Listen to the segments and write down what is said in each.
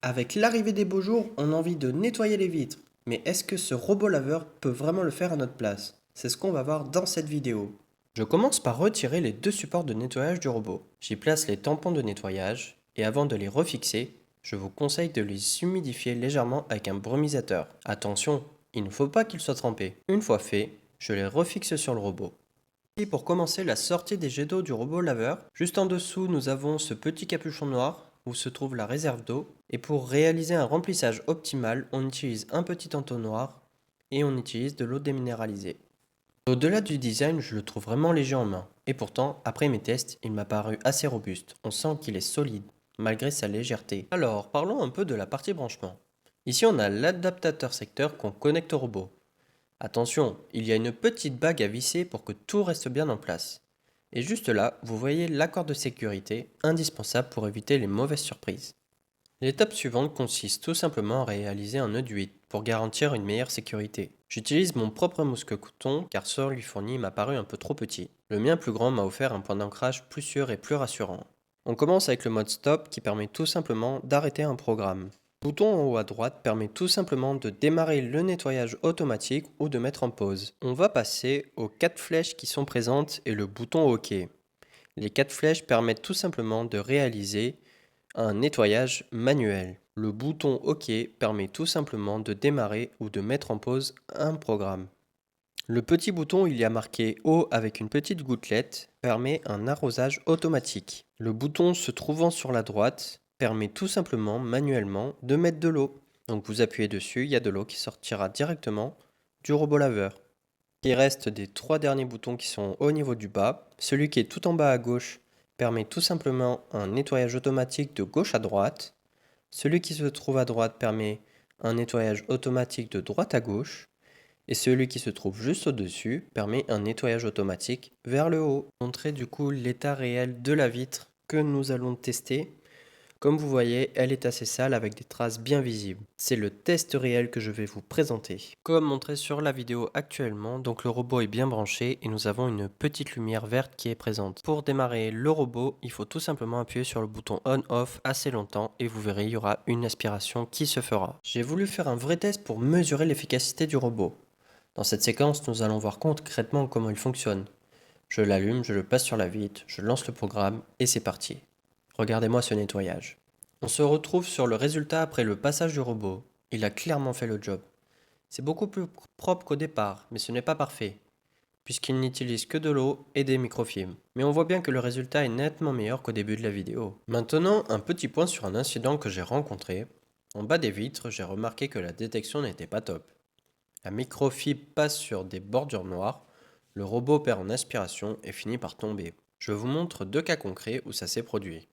Avec l'arrivée des beaux jours, on a envie de nettoyer les vitres. Mais est-ce que ce robot laveur peut vraiment le faire à notre place? C'est ce qu'on va voir dans cette vidéo. Je commence par retirer les deux supports de nettoyage du robot. J'y place les tampons de nettoyage et avant de les refixer, je vous conseille de les humidifier légèrement avec un brumisateur. Attention, il ne faut pas qu'ils soient trempés. Une fois fait, je les refixe sur le robot. Et pour commencer la sortie des jets d'eau du robot laveur, juste en dessous nous avons ce petit capuchon noir où se trouve la réserve d'eau. Et pour réaliser un remplissage optimal, on utilise un petit entonnoir et on utilise de l'eau déminéralisée. Au-delà du design, je le trouve vraiment léger en main. Et pourtant, après mes tests, il m'a paru assez robuste. On sent qu'il est solide, malgré sa légèreté. Alors, parlons un peu de la partie branchement. Ici, on a l'adaptateur secteur qu'on connecte au robot. Attention, il y a une petite bague à visser pour que tout reste bien en place. Et juste là, vous voyez l'accord de sécurité, indispensable pour éviter les mauvaises surprises. L'étape suivante consiste tout simplement à réaliser un nœud d'huile pour garantir une meilleure sécurité. J'utilise mon propre mousque-coton car celui lui fourni m'a paru un peu trop petit. Le mien plus grand m'a offert un point d'ancrage plus sûr et plus rassurant. On commence avec le mode stop qui permet tout simplement d'arrêter un programme. Le bouton en haut à droite permet tout simplement de démarrer le nettoyage automatique ou de mettre en pause. On va passer aux 4 flèches qui sont présentes et le bouton OK. Les 4 flèches permettent tout simplement de réaliser un nettoyage manuel. Le bouton OK permet tout simplement de démarrer ou de mettre en pause un programme. Le petit bouton où il y a marqué eau avec une petite gouttelette permet un arrosage automatique. Le bouton se trouvant sur la droite permet tout simplement manuellement de mettre de l'eau. Donc vous appuyez dessus, il y a de l'eau qui sortira directement du robot laveur. Il reste des 3 derniers boutons qui sont au niveau du bas. Celui qui est tout en bas à gauche permet tout simplement un nettoyage automatique de gauche à droite. Celui qui se trouve à droite permet un nettoyage automatique de droite à gauche. Et celui qui se trouve juste au-dessus permet un nettoyage automatique vers le haut. Montrer du coup l'état réel de la vitre que nous allons tester. Comme vous voyez, elle est assez sale avec des traces bien visibles. C'est le test réel que je vais vous présenter. Comme montré sur la vidéo actuellement, donc le robot est bien branché et nous avons une petite lumière verte qui est présente. Pour démarrer le robot, il faut tout simplement appuyer sur le bouton on-off assez longtemps et vous verrez, il y aura une aspiration qui se fera. J'ai voulu faire un vrai test pour mesurer l'efficacité du robot. Dans cette séquence, nous allons voir concrètement comment il fonctionne. Je l'allume, je le passe sur la vitre, je lance le programme et c'est parti. Regardez-moi ce nettoyage. On se retrouve sur le résultat après le passage du robot. Il a clairement fait le job. C'est beaucoup plus propre qu'au départ, mais ce n'est pas parfait, puisqu'il n'utilise que de l'eau et des microfilms. Mais on voit bien que le résultat est nettement meilleur qu'au début de la vidéo. Maintenant, un petit point sur un incident que j'ai rencontré. En bas des vitres, j'ai remarqué que la détection n'était pas top. La microfibre passe sur des bordures noires, le robot perd en aspiration et finit par tomber. Je vous montre deux cas concrets où ça s'est produit.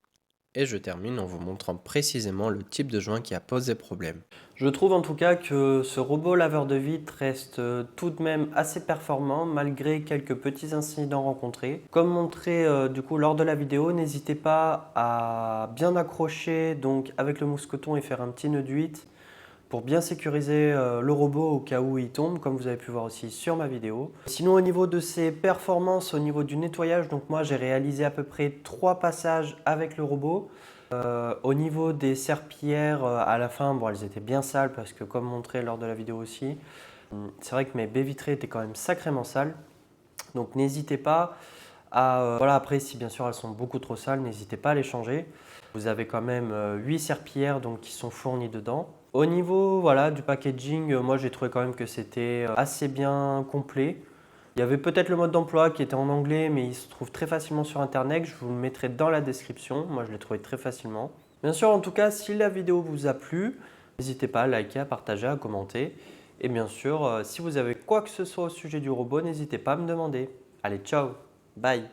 Et je termine en vous montrant précisément le type de joint qui a posé problème. Je trouve en tout cas que ce robot laveur de vitres reste tout de même assez performant malgré quelques petits incidents rencontrés. Comme montré du coup lors de la vidéo, n'hésitez pas à bien accrocher donc avec le mousqueton et faire un petit nœud d'huile pour bien sécuriser le robot au cas où il tombe, comme vous avez pu voir aussi sur ma vidéo. Sinon au niveau de ses performances, au niveau du nettoyage, donc moi j'ai réalisé à peu près 3 passages avec le robot. Au niveau des serpillères, à la fin, bon, elles étaient bien sales parce que comme montré lors de la vidéo aussi, c'est vrai que mes baies vitrées étaient quand même sacrément sales. Donc n'hésitez pas à... voilà, après si bien sûr elles sont beaucoup trop sales, n'hésitez pas à les changer. Vous avez quand même 8 serpillères donc, qui sont fournies dedans. Au niveau voilà, du packaging, moi j'ai trouvé quand même que c'était assez bien complet. Il y avait peut-être le mode d'emploi qui était en anglais, mais il se trouve très facilement sur internet. Je vous le mettrai dans la description. Moi je l'ai trouvé très facilement. Bien sûr, en tout cas, si la vidéo vous a plu, n'hésitez pas à liker, à partager, à commenter. Et bien sûr, si vous avez quoi que ce soit au sujet du robot, n'hésitez pas à me demander. Allez, ciao, bye!